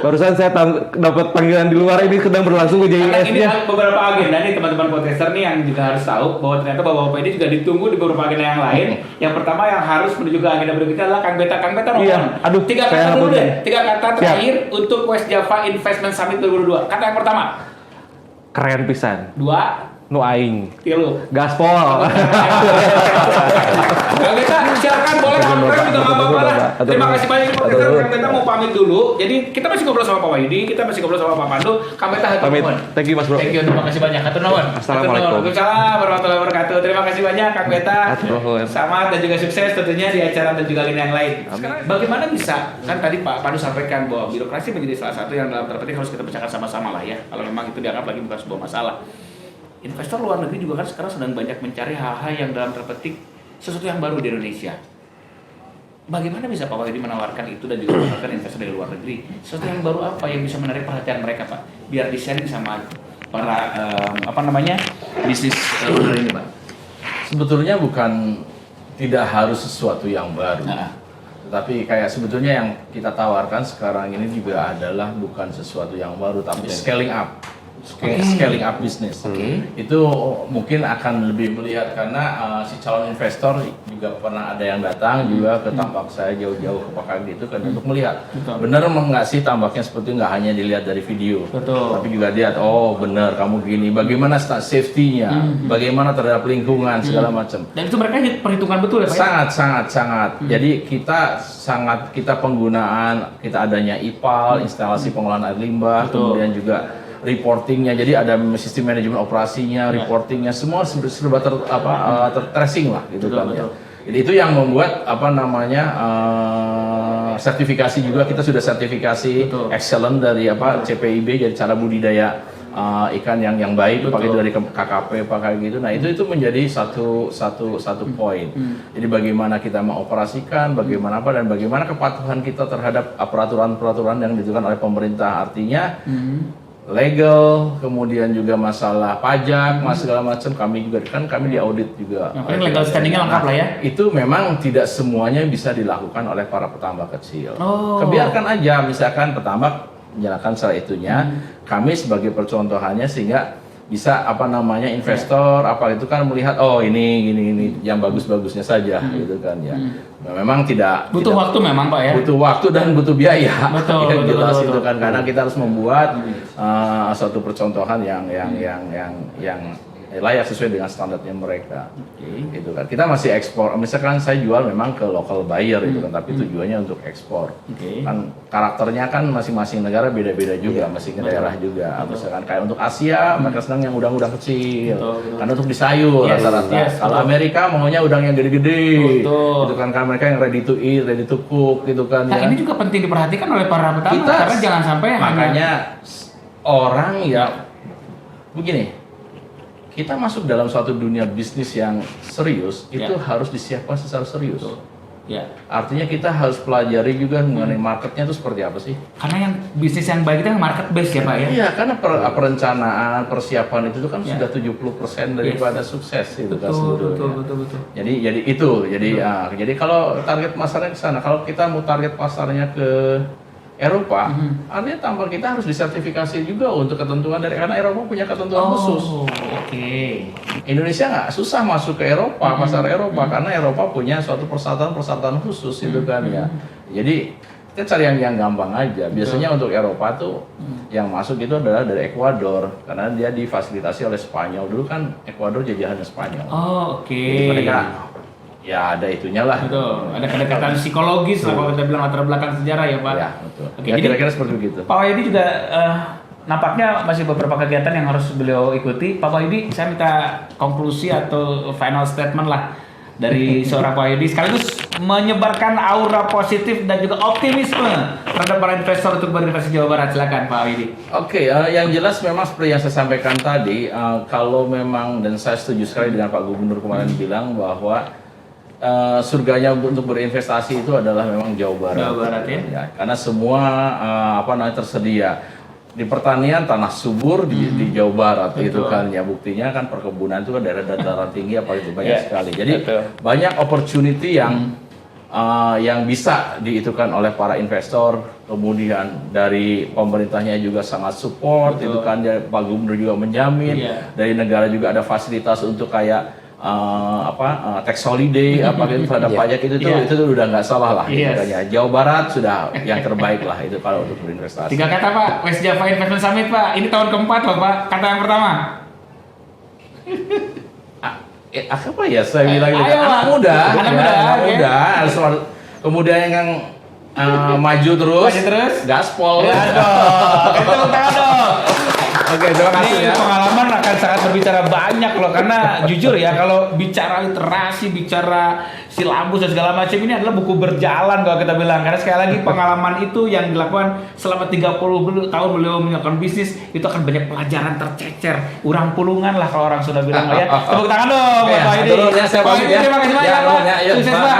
[SPEAKER 4] Barusan saya dapat panggilan di luar, ini sedang berlangsung
[SPEAKER 1] Karena
[SPEAKER 4] WJS-nya.
[SPEAKER 1] ini beberapa agenda nih teman-teman podcaster nih yang juga harus tahu bahwa ternyata Bapak-Bapak ini juga ditunggu di beberapa agenda yang lain. Yang pertama yang harus menuju ke agenda berikutnya adalah Kang Beta ngomong.
[SPEAKER 4] Iya. Aduh,
[SPEAKER 1] 3 kata dulu deh. 3 kata terakhir untuk West Java Investment Summit 2022. Kata yang pertama.
[SPEAKER 4] Keren pisan.
[SPEAKER 1] 2.
[SPEAKER 4] Nu aing.
[SPEAKER 1] 3.
[SPEAKER 4] Gaspol.
[SPEAKER 1] Kang Beta silakan boleh konferensi juga nggak apa-apa lah. Terima kasih banyak podcaster. Kang Beta mau pamit dulu. Jadi kita masih ngobrol sama Pak Wahyudi, kita masih ngobrol sama Pak Pandu. Kang Beta hatur nuhun.
[SPEAKER 4] Thank you Mas Bro.
[SPEAKER 1] Thank you, terima kasih banyak. Hatur nuhun.
[SPEAKER 4] Assalamualaikum.
[SPEAKER 1] Waalaikumsalam warahmatullahi wabarakatuh. Terima kasih banyak Kang Beta.
[SPEAKER 4] Hatur nuhun.
[SPEAKER 1] Selamat dan juga sukses tentunya di acara dan juga agenda yang lain. Sekarang bagaimana bisa? Kan tadi Pak Pandu sampaikan bahwa birokrasi menjadi salah satu yang dalam terpetik harus kita pecahkan sama-sama lah ya. Kalau memang itu dianggap lagi bukan sebuah masalah. Investor luar negeri juga kan sekarang sedang banyak mencari hal-hal yang dalam terpetik sesuatu yang baru di Indonesia. Bagaimana bisa Pak Wahyudi menawarkan itu dan juga menawarkan investor dari luar negeri? Sesuatu yang baru apa yang bisa menarik perhatian mereka Pak? Biar di-sharing sama para bisnis owner ini Pak.
[SPEAKER 3] Sebetulnya bukan tidak harus sesuatu yang baru. Tapi kayak sebetulnya yang kita tawarkan sekarang ini juga adalah bukan sesuatu yang baru, tapi scaling up. Scaling up bisnis. Itu mungkin akan lebih melihat karena si calon investor juga pernah ada yang datang juga ke tambak saya jauh-jauh ke Pakagi itu kan untuk melihat benar nggak sih tambaknya seperti nggak hanya dilihat dari video, tapi juga lihat benar kamu gini, bagaimana safety-nya, bagaimana terhadap lingkungan segala macam.
[SPEAKER 1] Dan itu mereka perhitungan betul ya Pak?
[SPEAKER 3] Sangat. Jadi kita penggunaan kita adanya IPAL, instalasi pengolahan air limbah, kemudian juga reportingnya, jadi ada sistem manajemen operasinya, reportingnya, semua serba tracing lah gitu kan ya. Jadi itu yang membuat sertifikasi juga, kita sudah sertifikasi excellent dari CPIB, jadi cara budidaya ikan yang baik pakai dari KKP pakai gitu. Nah itu menjadi satu poin. Jadi bagaimana kita mengoperasikan, bagaimana dan bagaimana kepatuhan kita terhadap peraturan-peraturan yang ditentukan oleh pemerintah. Artinya legal, kemudian juga masalah pajak, segala macam kami juga kan kami diaudit juga.
[SPEAKER 1] Yang paling legal standingnya lengkap lah ya.
[SPEAKER 3] Itu memang tidak semuanya bisa dilakukan oleh para petambak kecil. Kebiarkan aja, misalkan petambak menjalankan salah itunya, kami sebagai percontohannya sehingga bisa investor itu kan melihat ini yang bagus-bagusnya saja gitu kan ya. Memang butuh
[SPEAKER 1] waktu memang Pak ya.
[SPEAKER 3] Butuh waktu dan butuh biaya.
[SPEAKER 1] Betul,
[SPEAKER 3] jelas
[SPEAKER 1] betul.
[SPEAKER 3] itu kan karena kita harus membuat suatu percontohan yang layak sesuai dengan standarnya mereka. Gitu kan. Kita masih ekspor. Misalkan saya jual memang ke local buyer itu kan, tapi tujuannya untuk ekspor. Kan karakternya kan masing-masing negara beda-beda juga, masing daerah juga. Misalkan kayak untuk Asia mereka senang yang udang-udang kecil. Karena untuk disayur rata-rata. Kalau Amerika maunya udang yang gede-gede. Itu kan mereka yang ready to eat, ready to cook gitu kan.
[SPEAKER 1] Nah, ini juga penting diperhatikan oleh para petambak karena jangan sampai
[SPEAKER 3] makanya orang ya begini. Kita masuk dalam suatu dunia bisnis yang serius, itu harus disiapkan secara serius. Artinya kita harus pelajari juga mengenai marketnya itu seperti apa sih?
[SPEAKER 1] Karena yang bisnis yang baik itu yang market base ya Pak ya?
[SPEAKER 3] Iya, karena perencanaan, persiapan itu kan sudah 70% daripada sukses itu kan sebetulnya.
[SPEAKER 1] Betul.
[SPEAKER 3] Jadi kalau target pasarnya ke sana, kalau kita mau target pasarnya ke Eropa, artinya tambang kita harus disertifikasi juga untuk ketentuan karena Eropa punya ketentuan khusus. Indonesia nggak susah masuk ke Eropa, pasar Eropa karena Eropa punya suatu persyaratan khusus itu kan ya. Jadi kita cari yang gampang aja. Biasanya untuk Eropa tuh yang masuk itu adalah dari Ekuador karena dia difasilitasi oleh Spanyol. Dulu kan Ekuador jajahannya Spanyol. Jadi mereka ya ada itunya lah.
[SPEAKER 1] Betul. Ada kedekatan psikologis lah kalau kita bilang latar belakang sejarah ya Pak.
[SPEAKER 3] Ya, betul. Ya, kira-kira seperti itu.
[SPEAKER 1] Pak Wahyudi juga nampaknya masih beberapa kegiatan yang harus beliau ikuti. Pak Wahyudi, saya minta konklusi atau final statement lah dari seorang Pak Wahyudi sekaligus menyebarkan aura positif dan juga optimisme terhadap para investor untuk berinvestasi Jawa Barat. Silakan Pak Wahyudi.
[SPEAKER 3] Oke, yang jelas memang seperti yang saya sampaikan tadi, kalau memang dan saya setuju sekali dengan Pak Gubernur kemarin bilang bahwa surganya untuk berinvestasi itu adalah memang Jawa Barat.
[SPEAKER 1] Jawa Barat ya.
[SPEAKER 3] Karena semua tersedia. Di pertanian tanah subur di Jawa Barat itu kan ya, buktinya kan perkebunan itu kan daerah dataran tinggi apalagi banyak sekali. Jadi banyak opportunity yang bisa diitukan oleh para investor, kemudian dari pemerintahnya juga sangat support itu kan, Pak Gubernur juga menjamin, dari negara juga ada fasilitas untuk kayak tax holiday terhadap pajak itu udah nggak salah lah. Jawa Barat sudah yang terbaik lah itu kalau untuk berinvestasi.
[SPEAKER 1] 3 kata Pak, West Java Investment Summit Pak, ini tahun keempat loh Pak. Kata yang pertama.
[SPEAKER 3] Apa ya saya bilang gitu? Anak muda. Kemudian yang maju terus, gaspol. Oke, terima kasih ya.
[SPEAKER 1] Pengalaman akan sangat berbicara banyak loh, karena jujur ya kalau bicara literasi, bicara silabus dan segala macam ini adalah buku berjalan kalau kita bilang. Karena sekali lagi pengalaman itu yang dilakukan selama 30 tahun beliau melakukan bisnis itu akan banyak pelajaran tercecer, urang pulungan lah kalau orang sudah bilang ya. Tepuk tangan dong Pak Wahyudi. Terima kasih banyak Pak. Sukses Pak.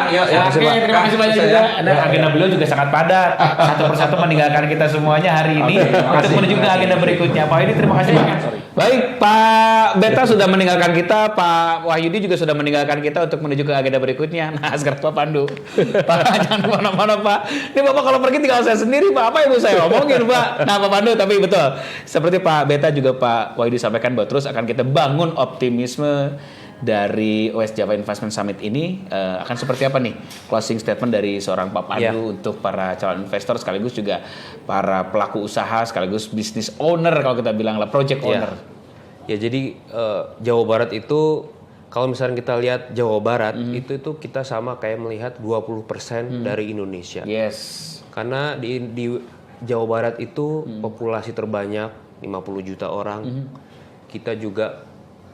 [SPEAKER 1] Oke, terima kasih banyak juga. Agenda beliau juga sangat padat. Satu persatu meninggalkan kita semuanya hari ini untuk menuju ke agenda berikutnya. Pak Wahyudi, terima kasih banyak. Baik, Pak Beta sudah meninggalkan kita, Pak Wahyudi juga sudah meninggalkan kita untuk menuju ke agenda berikutnya. Nah, sekarang Pak Pandu. Pak, jangan kemana-mana Pak. Ini Bapak kalau pergi tinggal saya sendiri Pak. Apa yang mau saya omongin Pak? Nah Pak Pandu, tapi betul. Seperti Pak Beta juga Pak Wahyudi sampaikan bahwa terus akan kita bangun optimisme dari West Java Investment Summit ini. Akan seperti apa nih closing statement dari seorang Pak Pandu untuk para calon investor sekaligus juga para pelaku usaha sekaligus business owner kalau kita bilang lah, project owner.
[SPEAKER 2] Ya jadi Jawa Barat itu kalau misalnya kita lihat Jawa Barat itu kita sama kayak melihat 20% dari Indonesia.
[SPEAKER 1] Yes.
[SPEAKER 2] Karena di Jawa Barat itu populasi terbanyak 50 juta orang. Kita juga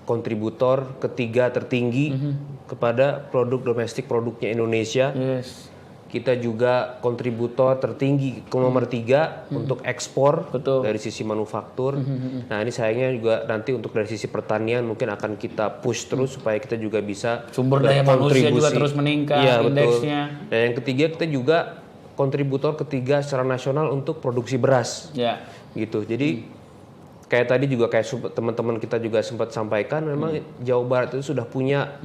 [SPEAKER 2] kontributor ketiga tertinggi kepada produk domestik produknya Indonesia.
[SPEAKER 1] Yes.
[SPEAKER 2] Kita juga kontributor tertinggi ke nomor 3 untuk ekspor.
[SPEAKER 1] Betul.
[SPEAKER 2] Dari sisi manufaktur. Nah ini sayangnya juga nanti untuk dari sisi pertanian mungkin akan kita push terus supaya kita juga bisa
[SPEAKER 1] sumber daya manusia juga terus meningkat indeksnya.
[SPEAKER 2] Dan yang ketiga kita juga kontributor ketiga secara nasional untuk produksi beras.
[SPEAKER 1] Ya.
[SPEAKER 2] Gitu. Jadi kayak tadi juga teman-teman kita juga sempat sampaikan, memang Jawa Barat itu sudah punya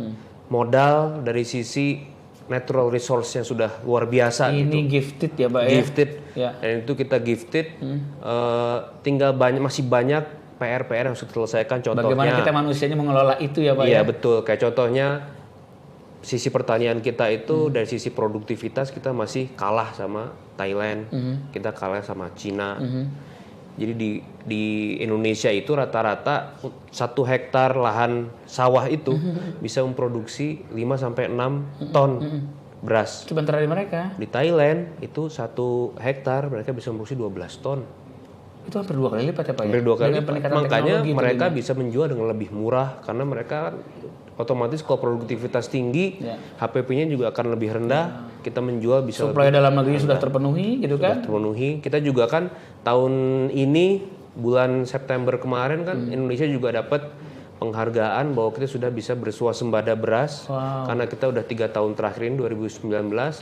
[SPEAKER 2] modal dari sisi natural resource yang sudah luar biasa.
[SPEAKER 1] Ini
[SPEAKER 2] gitu.
[SPEAKER 1] gifted ya Pak
[SPEAKER 2] Gifted.
[SPEAKER 1] ya?
[SPEAKER 2] Dan itu kita gifted. Tinggal masih banyak PR-PR yang harus diselesaikan. Contohnya,
[SPEAKER 1] bagaimana kita manusianya mengelola itu ya Pak
[SPEAKER 2] iya,
[SPEAKER 1] ya?
[SPEAKER 2] betul. Kayak contohnya sisi pertanian kita itu dari sisi produktivitas kita masih kalah sama Thailand, kita kalah sama Cina. Jadi di Indonesia itu rata-rata 1 hektar lahan sawah itu bisa memproduksi 5 sampai 6 ton beras.
[SPEAKER 1] Sebentar dari mereka.
[SPEAKER 2] Di Thailand itu 1 hektar mereka bisa memproduksi 12 ton.
[SPEAKER 1] Itu hampir 2 kali lipat ya Pak
[SPEAKER 2] Hampir
[SPEAKER 1] ya?
[SPEAKER 2] 2 kali
[SPEAKER 1] Dengan
[SPEAKER 2] lipat.
[SPEAKER 1] peningkatan
[SPEAKER 2] Makanya
[SPEAKER 1] teknologi
[SPEAKER 2] mereka
[SPEAKER 1] tentunya.
[SPEAKER 2] bisa menjual dengan lebih murah karena mereka otomatis kalau produktivitas tinggi, HPP-nya juga akan lebih rendah. Kita menjual bisa
[SPEAKER 1] Suplai dalam negeri sudah terpenuhi gitu kan?
[SPEAKER 2] terpenuhi. Kita juga kan tahun ini bulan September kemarin kan Indonesia juga dapat penghargaan bahwa kita sudah bisa bersuasembada beras karena kita udah 3 tahun terakhir ini 2019,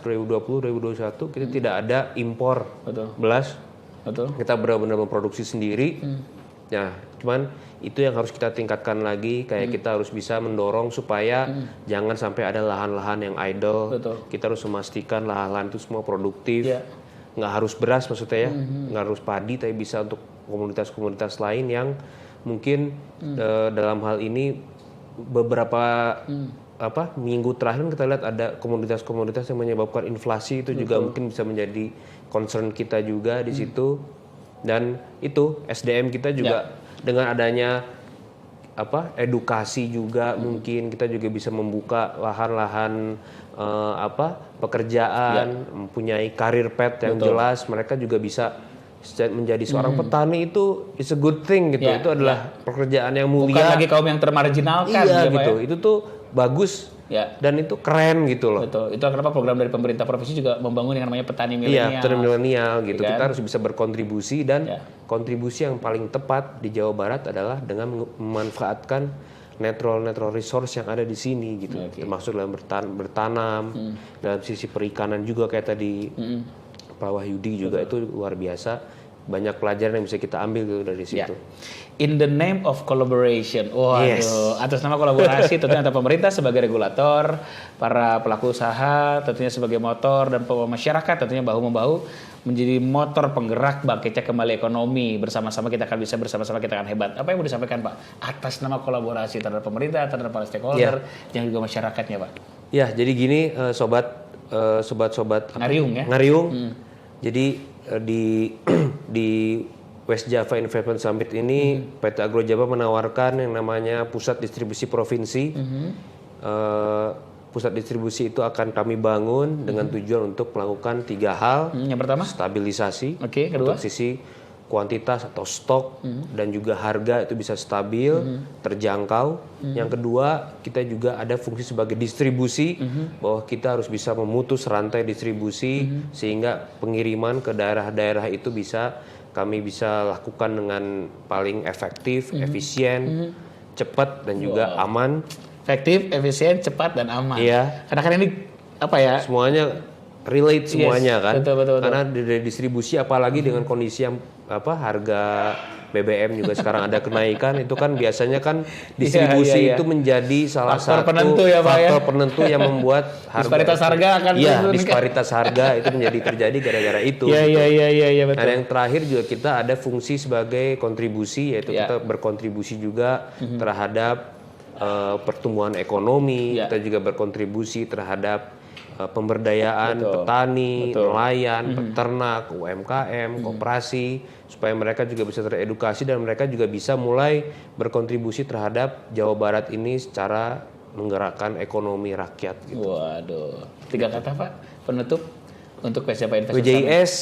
[SPEAKER 2] 2020, 2021 kita tidak ada impor beras.
[SPEAKER 1] Betul.
[SPEAKER 2] Kita benar-benar memproduksi sendiri. Nah, cuman itu yang harus kita tingkatkan lagi, kayak kita harus bisa mendorong supaya jangan sampai ada lahan-lahan yang idle.
[SPEAKER 1] Betul.
[SPEAKER 2] Kita harus memastikan lahan-lahan itu semua produktif.
[SPEAKER 1] Ya.
[SPEAKER 2] Nggak harus beras maksudnya ya, nggak harus padi, tapi bisa untuk komunitas-komunitas lain yang mungkin dalam hal ini beberapa minggu terakhir kita lihat ada komunitas-komunitas yang menyebabkan inflasi itu juga mungkin bisa menjadi concern kita juga di situ. Dan itu SDM kita juga dengan adanya edukasi juga mungkin kita juga bisa membuka lahan-lahan pekerjaan, mempunyai karir path yang jelas, mereka juga bisa menjadi seorang petani itu is a good thing gitu. Itu adalah pekerjaan yang mulia.
[SPEAKER 1] Bukan lagi kaum yang termarginalkan
[SPEAKER 2] iya
[SPEAKER 1] ya, Pak
[SPEAKER 2] gitu.
[SPEAKER 1] ya?
[SPEAKER 2] Itu tuh bagus.
[SPEAKER 1] Ya.
[SPEAKER 2] Dan itu keren gitu loh.
[SPEAKER 1] Betul. Itu kenapa program dari pemerintah provinsi juga membangun yang namanya petani milenial.
[SPEAKER 2] Iya, petani milenial gitu.
[SPEAKER 1] Kan?
[SPEAKER 2] Kita harus bisa berkontribusi dan kontribusi yang paling tepat di Jawa Barat adalah dengan memanfaatkan natural resource yang ada di sini gitu. Termasuk dalam bertanam, dalam sisi perikanan juga kayak tadi Pak Wahyudi juga itu luar biasa. Banyak pelajaran yang bisa kita ambil gitu dari situ.
[SPEAKER 1] In the name of collaboration. Waduh, atas nama kolaborasi tentunya antara pemerintah sebagai regulator, para pelaku usaha tentunya sebagai motor, dan masyarakat tentunya bahu-membahu menjadi motor penggerak bangkitnya kembali ekonomi. Bersama-sama kita akan bisa, bersama-sama kita akan hebat. Apa yang mau disampaikan Pak atas nama kolaborasi terhadap pemerintah, terhadap para stakeholder, yang juga masyarakatnya Pak?
[SPEAKER 2] Ya, jadi gini sobat-sobat
[SPEAKER 1] Ngariung ya?
[SPEAKER 2] Ngariung. Jadi di West Java Investment Summit ini PT Agro Java menawarkan yang namanya pusat distribusi provinsi. Pusat distribusi itu akan kami bangun dengan tujuan untuk melakukan 3 hal.
[SPEAKER 1] Yang pertama?
[SPEAKER 2] Stabilisasi.
[SPEAKER 1] Kedua?
[SPEAKER 2] Untuk sisi kuantitas atau stok dan juga harga itu bisa stabil, terjangkau. Yang kedua, kita juga ada fungsi sebagai distribusi, bahwa kita harus bisa memutus rantai distribusi sehingga pengiriman ke daerah-daerah itu kami bisa lakukan dengan paling efektif, efisien, cepat dan juga aman.
[SPEAKER 1] Efektif, efisien, cepat dan aman.
[SPEAKER 2] Iya.
[SPEAKER 1] Karena kan ini apa ya?
[SPEAKER 2] Semuanya relate semuanya kan.
[SPEAKER 1] Betul.
[SPEAKER 2] Karena dari distribusi apalagi dengan kondisi yang harga BBM juga sekarang ada kenaikan, itu kan biasanya kan distribusi itu menjadi salah satu
[SPEAKER 1] penentu ya, Pak,
[SPEAKER 2] faktor penentu yang membuat
[SPEAKER 1] disparitas harga akan
[SPEAKER 2] disparitas harga itu terjadi gara-gara itu.
[SPEAKER 1] Iya betul.
[SPEAKER 2] Dan yang terakhir juga kita ada fungsi sebagai kontribusi, yaitu kita berkontribusi juga terhadap pertumbuhan ekonomi, kita juga berkontribusi terhadap pemberdayaan petani, nelayan, peternak, UMKM, koperasi, supaya mereka juga bisa teredukasi dan mereka juga bisa mulai berkontribusi terhadap Jawa Barat ini secara menggerakkan ekonomi rakyat. Gitu.
[SPEAKER 1] Waduh, 3 kata Pak penutup untuk Java Investment
[SPEAKER 2] WJIS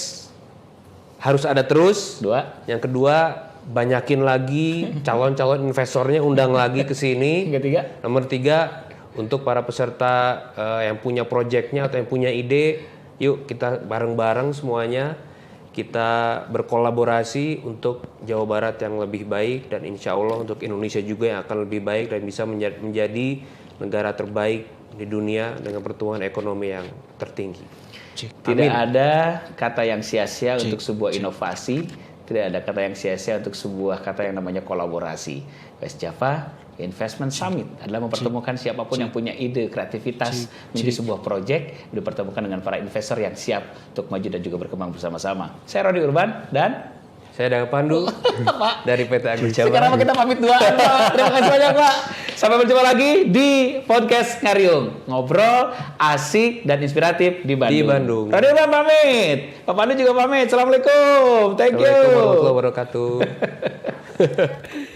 [SPEAKER 2] harus ada terus.
[SPEAKER 1] 2.
[SPEAKER 2] Yang kedua, banyakin lagi calon-calon investornya, undang lagi ke sini.
[SPEAKER 1] Ketiga.
[SPEAKER 2] Nomor 3, untuk para peserta yang punya proyeknya atau yang punya ide, yuk kita bareng-bareng semuanya kita berkolaborasi untuk Jawa Barat yang lebih baik dan insya Allah untuk Indonesia juga yang akan lebih baik dan bisa menjadi negara terbaik di dunia dengan pertumbuhan ekonomi yang tertinggi.
[SPEAKER 1] Tidak ada kata yang sia-sia untuk sebuah inovasi. tidak ada kata yang sia-sia untuk sebuah kata yang namanya kolaborasi. West Java Investment Summit adalah mempertemukan siapapun yang punya ide, kreativitas menjadi sebuah proyek, dipertemukan dengan para investor yang siap untuk maju dan juga berkembang bersama-sama. Saya Rodi Urban dan
[SPEAKER 2] Saya Daga Pandu dari PT Agus Java.
[SPEAKER 1] sekarang kita pamit duaan, Pak. Terima kasih banyak, Pak. Sampai berjumpa lagi di podcast Ngariung. Ngobrol asik dan inspiratif di Bandung.
[SPEAKER 2] Di Bandung.
[SPEAKER 1] Rodi Urban pamit. Pak Pandu juga pamit. Assalamualaikum. Thank you.
[SPEAKER 2] Assalamualaikum warahmatullahi wabarakatuh.